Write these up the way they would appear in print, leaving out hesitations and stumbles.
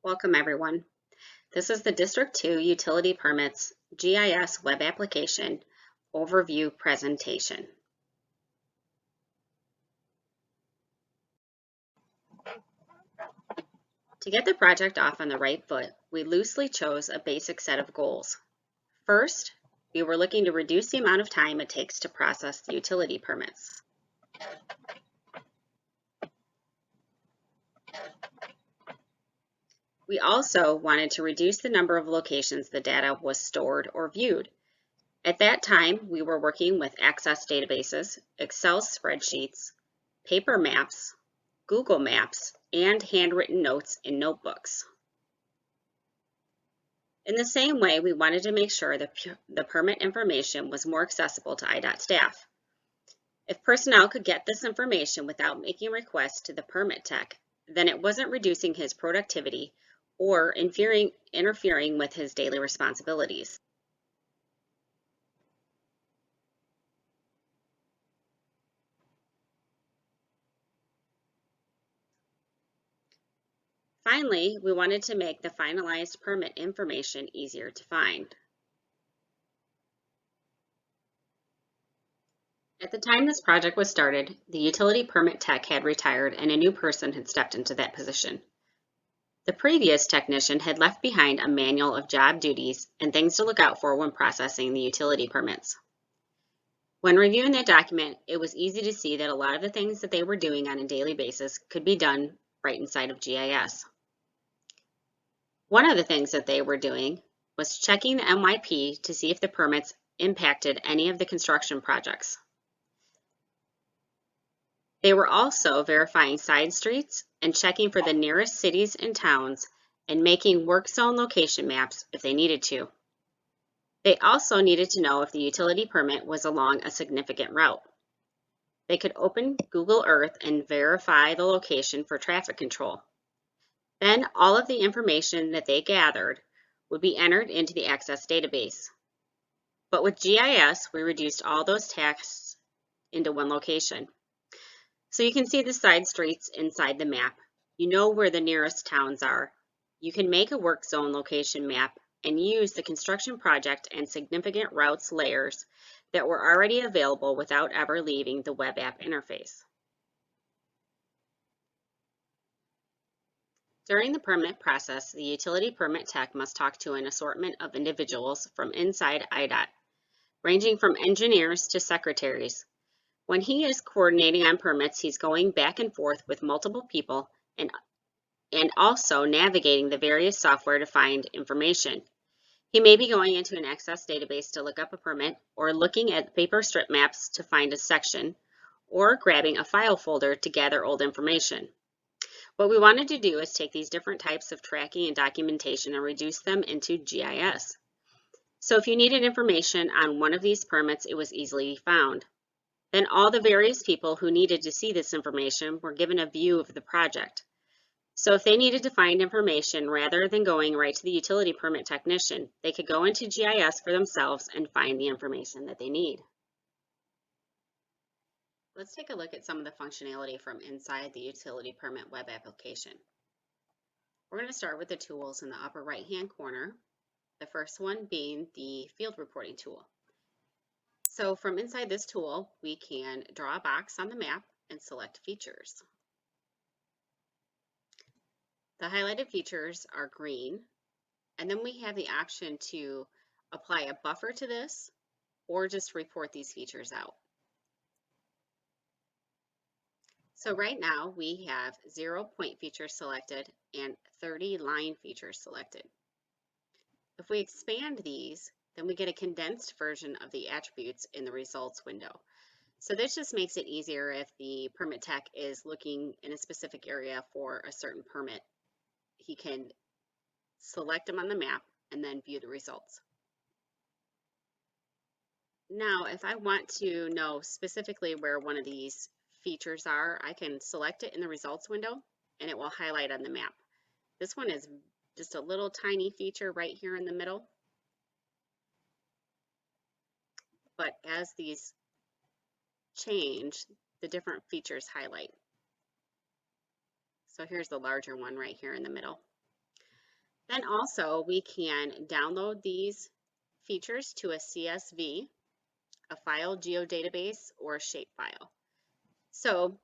Welcome everyone. This is the District 2 Utility Permits GIS Web Application Overview presentation. To get the project off on the right foot, we loosely chose a basic set of goals. First, we were looking to reduce the amount of time it takes to process the utility permits. We also wanted to reduce the number of locations the data was stored or viewed. At that time, we were working with Access databases, Excel spreadsheets, paper maps, Google Maps, and handwritten notes in notebooks. In the same way, we wanted to make sure the permit information was more accessible to IDOT staff. If personnel could get this information without making requests to the permit tech, then it wasn't reducing his productivity or interfering with his daily responsibilities. Finally, we wanted to make the finalized permit information easier to find. At the time this project was started, the utility permit tech had retired and a new person had stepped into that position. The previous technician had left behind a manual of job duties and things to look out for when processing the utility permits. When reviewing that document, it was easy to see that a lot of the things that they were doing on a daily basis could be done right inside of GIS. One of the things that they were doing was checking the MYP to see if the permits impacted any of the construction projects. They were also verifying side streets and checking for the nearest cities and towns and making work zone location maps if they needed to. They also needed to know if the utility permit was along a significant route. They could open Google Earth and verify the location for traffic control. Then all of the information that they gathered would be entered into the Access database. But with GIS, we reduced all those tasks into one location. So you can see the side streets inside the map. You know where the nearest towns are. You can make a work zone location map and use the construction project and significant routes layers that were already available without ever leaving the web app interface. During the permit process, the utility permit tech must talk to an assortment of individuals from inside IDOT, ranging from engineers to secretaries. When he is coordinating on permits, he's going back and forth with multiple people and also navigating the various software to find information. He may be going into an Access database to look up a permit, or looking at paper strip maps to find a section, or grabbing a file folder to gather old information. What we wanted to do is take these different types of tracking and documentation and reduce them into GIS. So if you needed information on one of these permits, it was easily found. Then all the various people who needed to see this information were given a view of the project. So if they needed to find information rather than going right to the utility permit technician, they could go into GIS for themselves and find the information that they need. Let's take a look at some of the functionality from inside the utility permit web application. We're going to start with the tools in the upper right-hand corner, the first one being the field reporting tool. So from inside this tool, we can draw a box on the map and select features. The highlighted features are green, and then we have the option to apply a buffer to this or just report these features out. So right now we have 0 point features selected and 30 line features selected. If we expand these, then we get a condensed version of the attributes in the results window. So this just makes it easier if the permit tech is looking in a specific area for a certain permit. He can select them on the map and then view the results. Now, if I want to know specifically where one of these features are, I can select it in the results window and it will highlight on the map. This one is just a little tiny feature right here in the middle. But as these change, the different features highlight. So here's the larger one right here in the middle. Then also we can download these features to a CSV, a file geodatabase, or a shapefile. So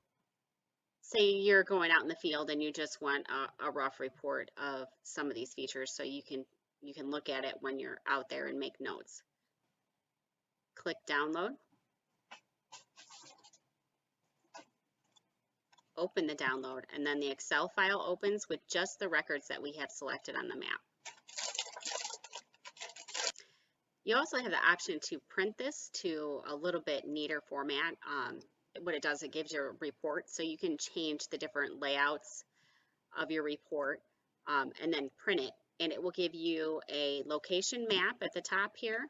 say you're going out in the field and you just want a rough report of some of these features so you can look at it when you're out there and make notes. Click download. Open the download, and then the Excel file opens with just the records that we have selected on the map. You also have the option to print this to a little bit neater format. What it does, it gives you a report, so you can change the different layouts of your report and then print it. And it will give you a location map at the top here,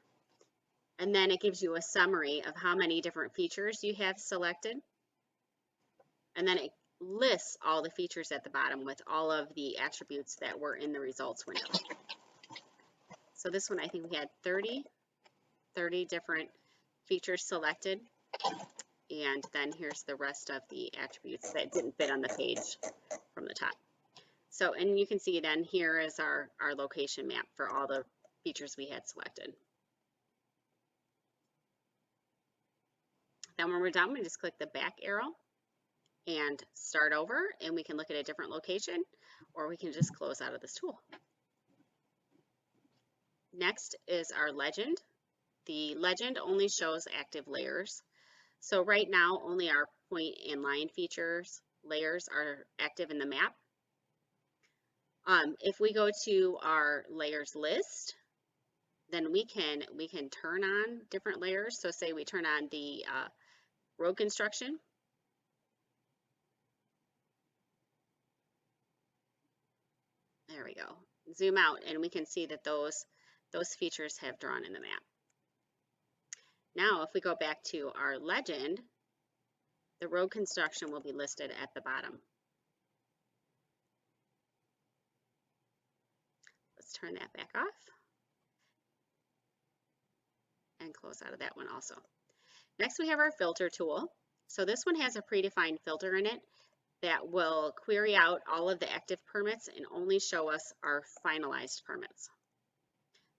and then it gives you a summary of how many different features you have selected. And then it lists all the features at the bottom with all of the attributes that were in the results window. So this one, I think we had 30 different features selected. And then here's the rest of the attributes that didn't fit on the page from the top. So, and you can see then here is our location map for all the features we had selected. Then when we're done, we just click the back arrow and start over, and we can look at a different location, or we can just close out of this tool. Next is our legend. The legend only shows active layers. So right now, only our point and line features layers are active in the map. If we go to our layers list, then we can turn on different layers. So say we turn on the road construction. There we go. Zoom out, and we can see that those features have drawn in the map. Now, if we go back to our legend, the road construction will be listed at the bottom. Let's turn that back off and close out of that one also. Next, we have our filter tool. So this one has a predefined filter in it that will query out all of the active permits and only show us our finalized permits.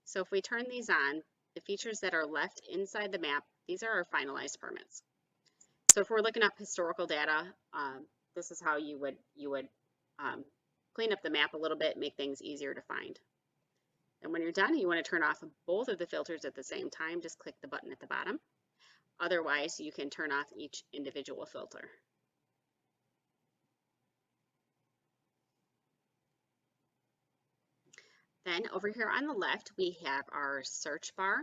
So if we turn these on, the features that are left inside the map, these are our finalized permits. So if we're looking up historical data, this is how you would clean up the map a little bit, make things easier to find. And when you're done, you want to turn off both of the filters at the same time, just click the button at the bottom. Otherwise, you can turn off each individual filter. Then over here on the left, we have our search bar.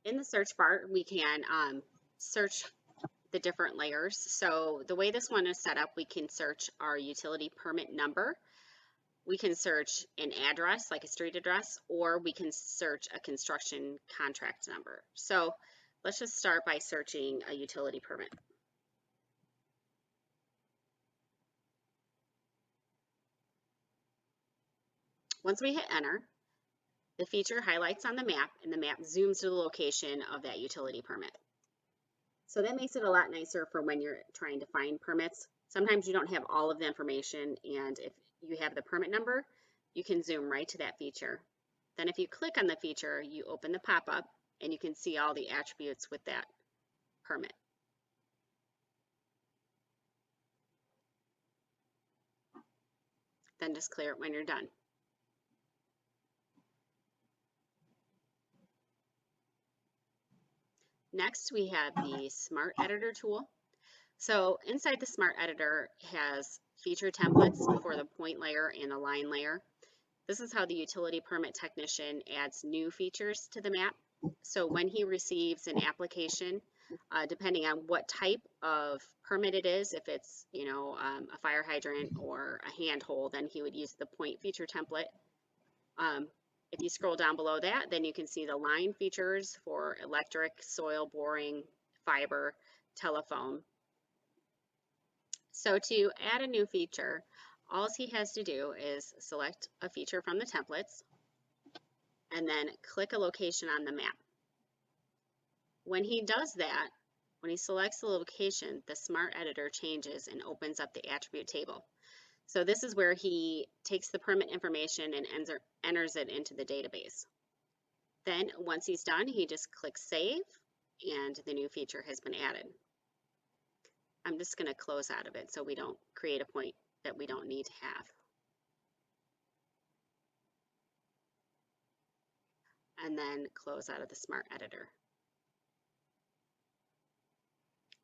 In the search bar, we can search the different layers. So the way this one is set up, we can search our utility permit number. We can search an address, like a street address, or we can search a construction contract number. So let's just start by searching a utility permit. Once we hit enter, the feature highlights on the map, and the map zooms to the location of that utility permit. So that makes it a lot nicer for when you're trying to find permits. Sometimes you don't have all of the information, and if you have the permit number, you can zoom right to that feature. Then if you click on the feature, you open the pop-up, and you can see all the attributes with that permit. Then just clear it when you're done. Next, we have the Smart Editor tool. So inside the Smart Editor has feature templates for the point layer and the line layer. This is how the utility permit technician adds new features to the map. So when he receives an application, depending on what type of permit it is, if it's a fire hydrant or a handhold, then he would use the point feature template. If you scroll down below that, then you can see the line features for electric, soil boring, fiber, telephone. So to add a new feature, all he has to do is select a feature from the templates and then click a location on the map. When he does that, when he selects the location, the Smart Editor changes and opens up the attribute table. So this is where he takes the permit information and enters it into the database. Then once he's done, he just clicks save and the new feature has been added. I'm just going to close out of it so we don't create a point that we don't need to have. And then close out of the Smart Editor.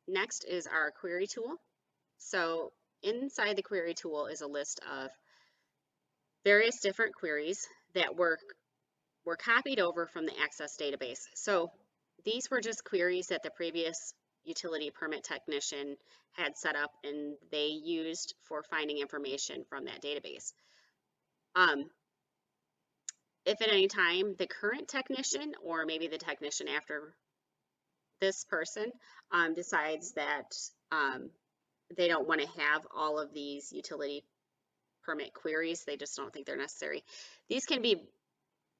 Next is our query tool. So inside the query tool is a list of various different queries that were copied over from the Access database. So these were just queries that the previous utility permit technician had set up and they used for finding information from that database. If at any time the current technician or maybe the technician after this person decides that they don't want to have all of these utility permit queries, they just don't think they're necessary, these can be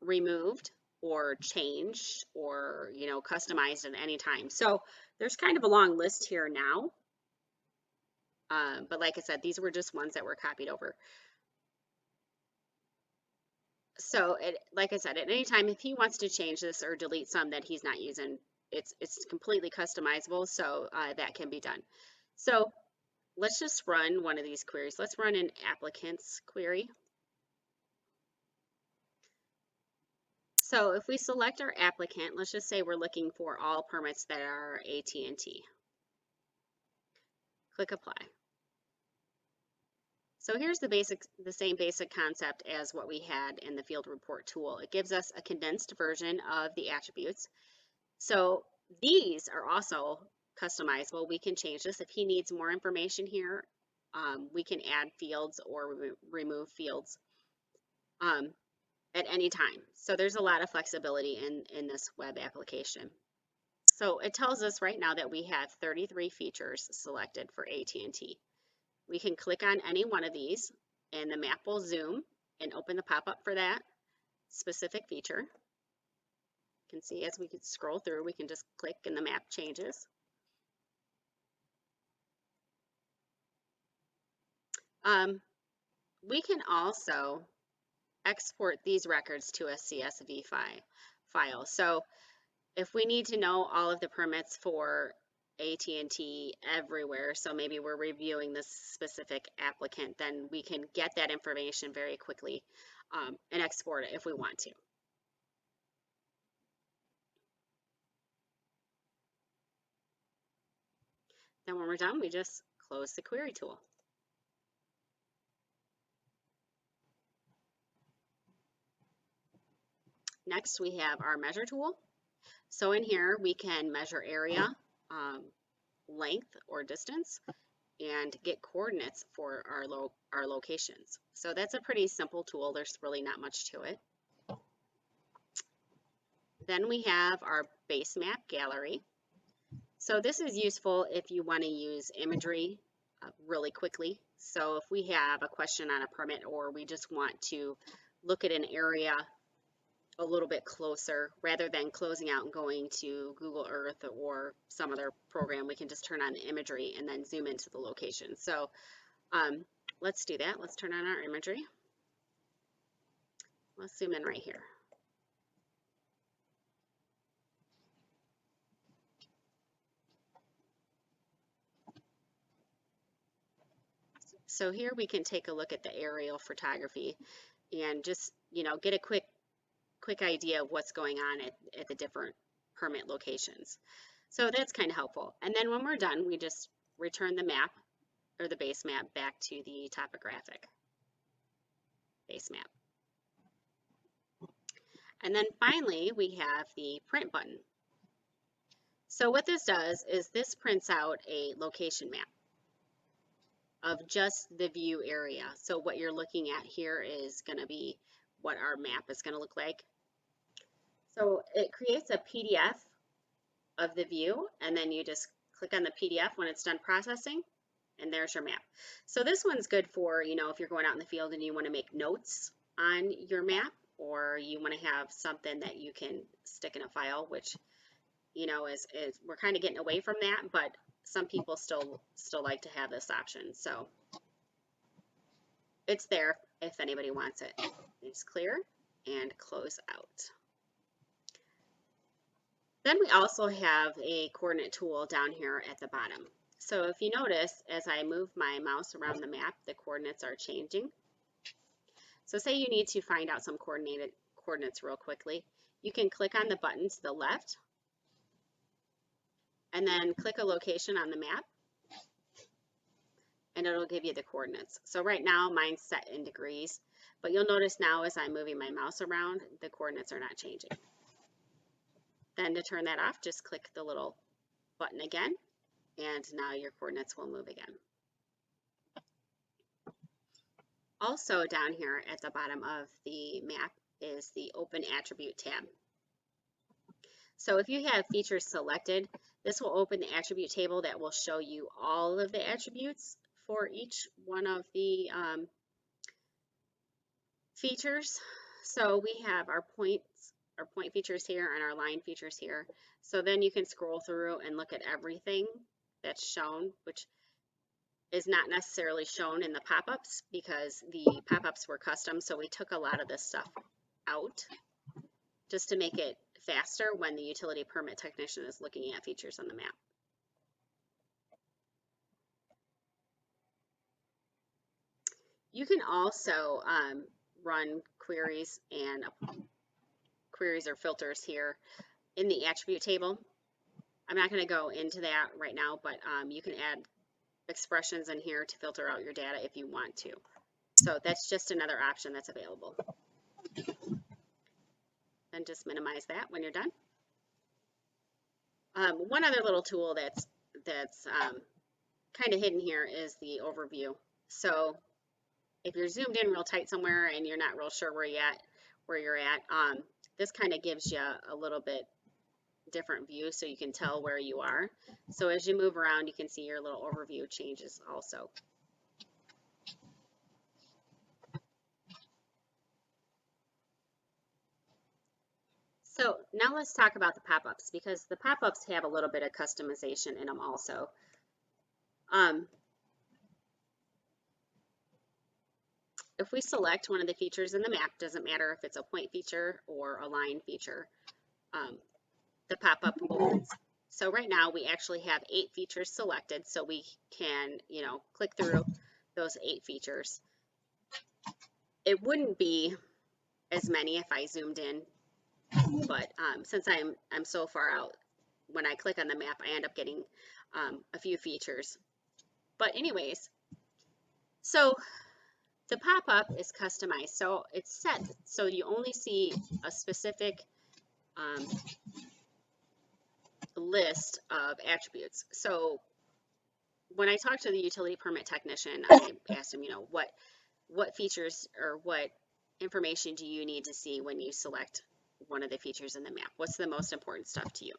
removed or changed or customized at any time. So there's kind of a long list here now, but like I said, these were just ones that were copied over. So like I said, at any time if he wants to change this or delete some that he's not using, it's completely customizable, so that can be done. So let's just run one of these queries. Let's run an applicant's query. So if we select our applicant, let's just say we're looking for all permits that are AT&T. Click apply. So here's the same basic concept as what we had in the field report tool. It gives us a condensed version of the attributes. So these are also customizable. We can change this. If he needs more information here, we can add fields or remove fields at any time. So there's a lot of flexibility in this web application. So it tells us right now that we have 33 features selected for AT&T. We can click on any one of these and the map will zoom and open the pop-up for that specific feature. You can see as we can scroll through, we can just click and the map changes. We can also export these records to a CSV file. So if we need to know all of the permits for AT&T everywhere, so maybe we're reviewing this specific applicant, then we can get that information very quickly and export it if we want to. Then when we're done, we just close the query tool. Next, we have our measure tool. So in here, we can measure area, length or distance, and get coordinates for our locations. So that's a pretty simple tool. There's really not much to it. Then we have our base map gallery. So this is useful if you want to use imagery really quickly. So if we have a question on a permit or we just want to look at an area a little bit closer, rather than closing out and going to Google Earth or some other program, we can just turn on the imagery and then zoom into the location. So let's do that. Let's turn on our imagery. Let's zoom in right here. So here we can take a look at the aerial photography and just, get a quick idea of what's going on at the different permit locations. So that's kind of helpful. And then when we're done, we just return the map or the base map back to the topographic base map. And then finally, we have the print button. So what this does is this prints out a location map of just the view area. So what you're looking at here is going to be what our map is going to look like. So it creates a PDF of the view, and then you just click on the PDF when it's done processing, and there's your map. So this one's good for, if you're going out in the field and you want to make notes on your map, or you want to have something that you can stick in a file, which, is we're kind of getting away from that, but some people still like to have this option. So it's there if anybody wants it. It's clear and close out. Then we also have a coordinate tool down here at the bottom. So if you notice, as I move my mouse around the map, the coordinates are changing. So say you need to find out some coordinates real quickly. You can click on the button to the left and then click a location on the map and it'll give you the coordinates. So right now mine's set in degrees, but you'll notice now as I'm moving my mouse around, the coordinates are not changing. Then to turn that off, just click the little button again, and now your coordinates will move again. Also down here at the bottom of the map is the Open Attribute tab. So if you have features selected, this will open the attribute table that will show you all of the attributes for each one of the features. So we have our point features here and our line features here. So then you can scroll through and look at everything that's shown, which is not necessarily shown in the pop-ups because the pop-ups were custom. So we took a lot of this stuff out just to make it faster when the utility permit technician is looking at features on the map. You can also run queries or filters here in the attribute table. I'm not going to go into that right now, but you can add expressions in here to filter out your data if you want to. So that's just another option that's available. Then just minimize that when you're done. One other little tool that's kind of hidden here is the overview. So if you're zoomed in real tight somewhere and you're not real sure where you're at, this kind of gives you a little bit different view so you can tell where you are. So as you move around, you can see your little overview changes also. So now let's talk about the pop-ups because the pop-ups have a little bit of customization in them also. If we select one of the features in the map, doesn't matter if it's a point feature or a line feature, the pop-up opens. So right now we actually have 8 features selected, so we can, click through those 8 features. It wouldn't be as many if I zoomed in, but since I'm so far out, when I click on the map, I end up getting a few features. But anyways, so the pop-up is customized, so it's set so you only see a specific list of attributes. So when I talked to the utility permit technician, I asked him, what features or what information do you need to see when you select one of the features in the map? What's the most important stuff to you?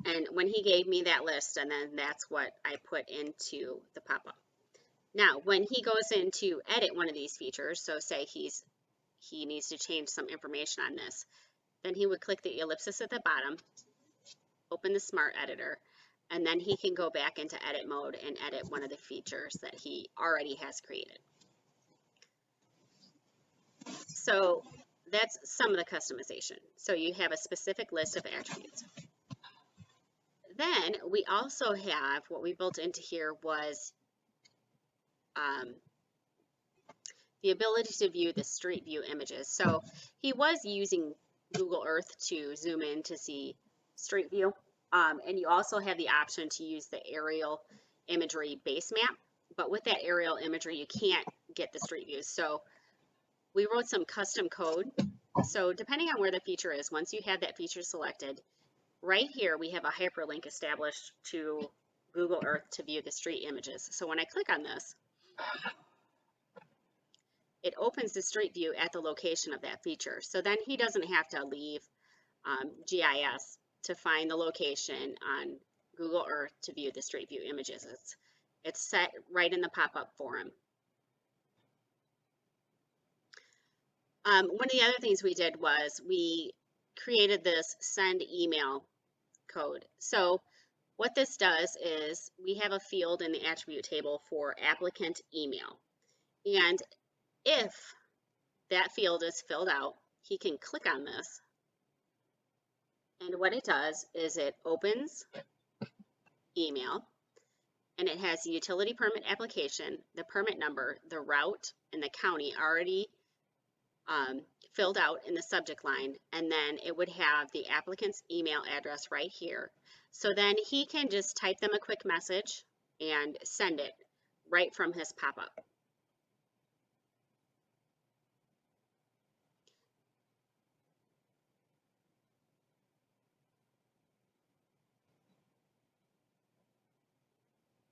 And when he gave me that list, and then that's what I put into the pop-up. Now, when he goes in to edit one of these features, so say he needs to change some information on this, then he would click the ellipsis at the bottom, open the Smart Editor, and then he can go back into edit mode and edit one of the features that he already has created. So that's some of the customization. So you have a specific list of attributes. Then we also have what we built into here was the ability to view the street view images. So he was using Google Earth to zoom in to see street view. And you also have the option to use the aerial imagery base map. But with that aerial imagery, you can't get the street views. So we wrote some custom code. So depending on where the feature is, once you have that feature selected, right here we have a hyperlink established to Google Earth to view the street images. So when I click on this, it opens the street view at the location of that feature. So then he doesn't have to leave GIS to find the location on Google Earth to view the street view images. It's set right in the pop-up for him. One of the other things we did was we created this send email code. So what this does is we have a field in the attribute table for applicant email. And if that field is filled out, he can click on this. And what it does is it opens email, and it has the utility permit application, the permit number, the route, and the county already filled out in the subject line, and then it would have the applicant's email address right here. So then he can just type them a quick message and send it right from his pop-up.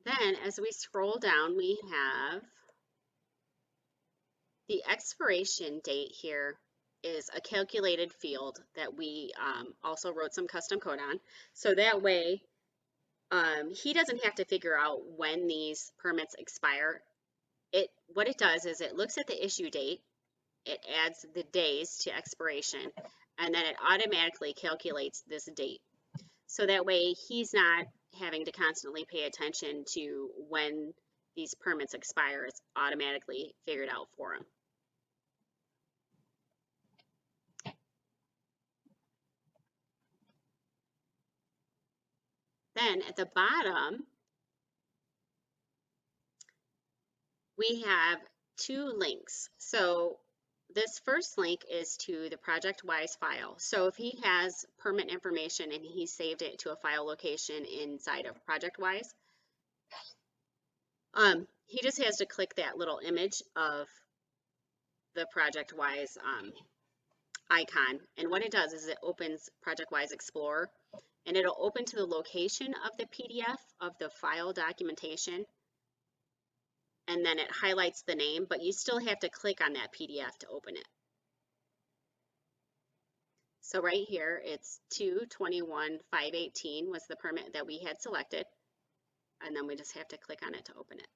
Then as we scroll down, we have the expiration date here is a calculated field that we also wrote some custom code on. So that way, he doesn't have to figure out when these permits expire. What it does is it looks at the issue date, it adds the days to expiration, and then it automatically calculates this date. So that way he's not having to constantly pay attention to when these permits expire. It's automatically figured out for him. Then at the bottom, we have two links. So this first link is to the Projectwise file. So if he has permit information and he saved it to a file location inside of Projectwise, he just has to click that little image of the Projectwise icon. And what it does is it opens Projectwise Explorer, and it'll open to the location of the PDF of the file documentation, and then it highlights the name, but you still have to click on that PDF to open it. So right here, it's 2/21/518 was the permit that we had selected, and then we just have to click on it to open it.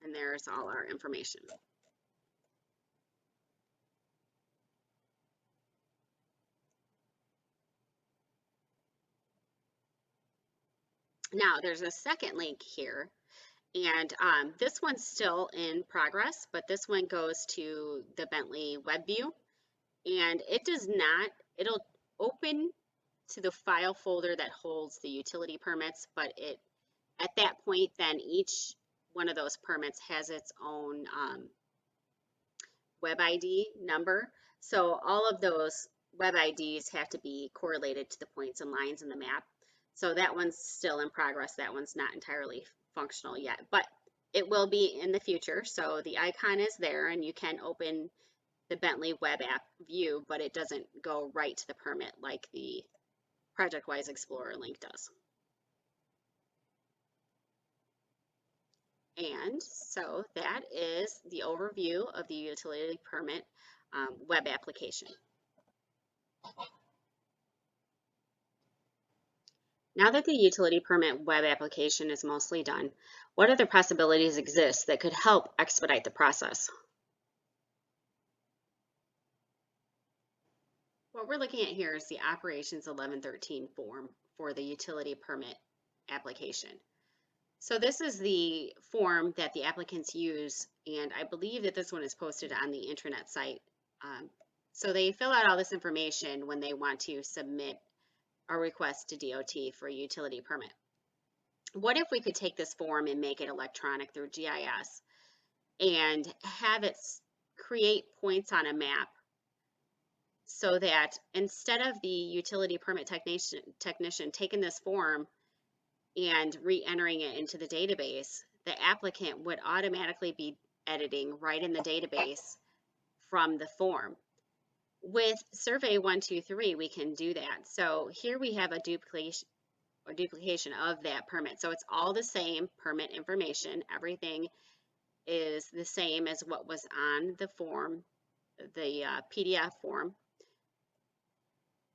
And there's all our information. Now there's a second link here, and this one's still in progress, but this one goes to the Bentley Webview, and it does not, it'll open to the file folder that holds the utility permits, but at that point then each one of those permits has its own web ID number. So all of those web IDs have to be correlated to the points and lines in the map. So that one's still in progress. That one's not entirely functional yet, but it will be in the future. So the icon is there and you can open the Bentley web app view, but it doesn't go right to the permit like the Projectwise Explorer link does. And so that is the overview of the utility permit web application. Now that the utility permit web application is mostly done, what other possibilities exist that could help expedite the process? What we're looking at here is the Operations 1113 form for the utility permit application. So this is the form that the applicants use, and I believe that this one is posted on the intranet site. So they fill out all this information when they want to submit a request to DOT for a utility permit. What if we could take this form and make it electronic through GIS and have it create points on a map so that instead of the utility permit technician taking this form and re-entering it into the database, the applicant would automatically be editing right in the database from the form. With Survey 123, we can do that. So here we have a duplication of that permit. So it's all the same permit information. Everything is the same as what was on the form, the PDF form.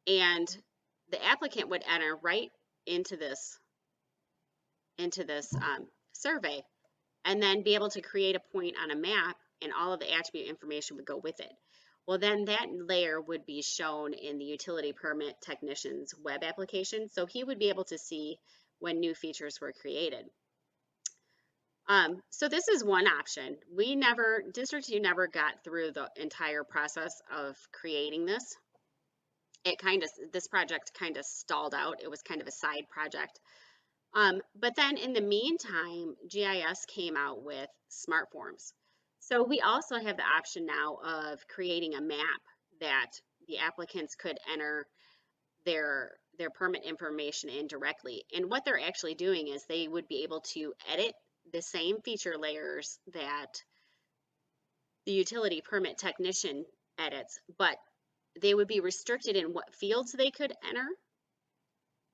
And the applicant would enter right into this survey and then be able to create a point on a map, and all of the attribute information would go with it. Well, then that layer would be shown in the utility permit technician's web application. So he would be able to see when new features were created. So this is one option. District 2 never got through the entire process of creating this. This project kind of stalled out. It was kind of a side project. But then in the meantime, GIS came out with smart forms. So we also have the option now of creating a map that the applicants could enter their permit information in directly. And what they're actually doing is they would be able to edit the same feature layers that the utility permit technician edits, but they would be restricted in what fields they could enter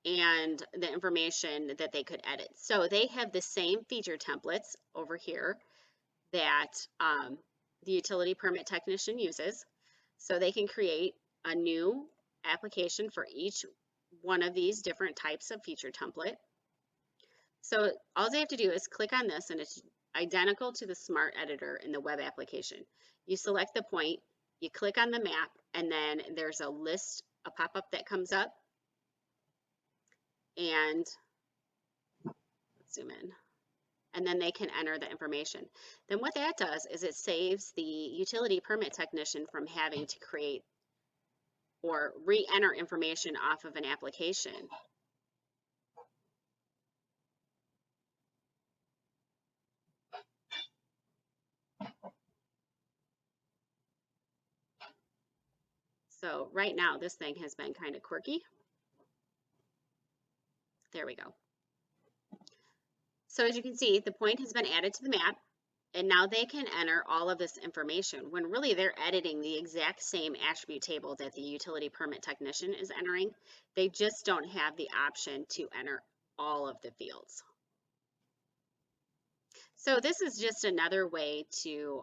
and the information that they could edit. So they have the same feature templates over here that the utility permit technician uses. So they can create a new application for each one of these different types of feature template. So all they have to do is click on this, and it's identical to the smart editor in the web application. You select the point, you click on the map, and then there's a pop-up that comes up. And let's zoom in. And then they can enter the information. Then what that does is it saves the utility permit technician from having to create or re-enter information off of an application. So right now this thing has been kind of quirky. There we go. So as you can see, the point has been added to the map, and now they can enter all of this information when really they're editing the exact same attribute table that the utility permit technician is entering. They just don't have the option to enter all of the fields. So this is just another way to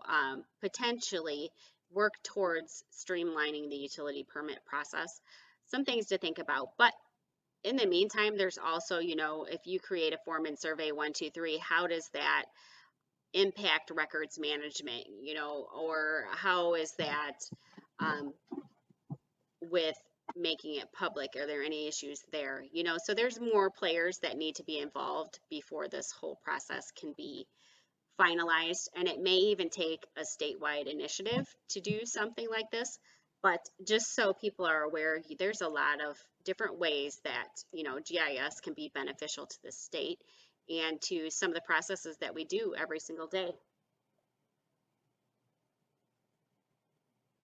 potentially work towards streamlining the utility permit process. Some things to think about, but in the meantime, there's also, if you create a form in Survey 123, how does that impact records management, or how is that with making it public? Are there any issues there? So there's more players that need to be involved before this whole process can be finalized, and it may even take a statewide initiative to do something like this. But just so people are aware, there's a lot of different ways that GIS can be beneficial to the state and to some of the processes that we do every single day.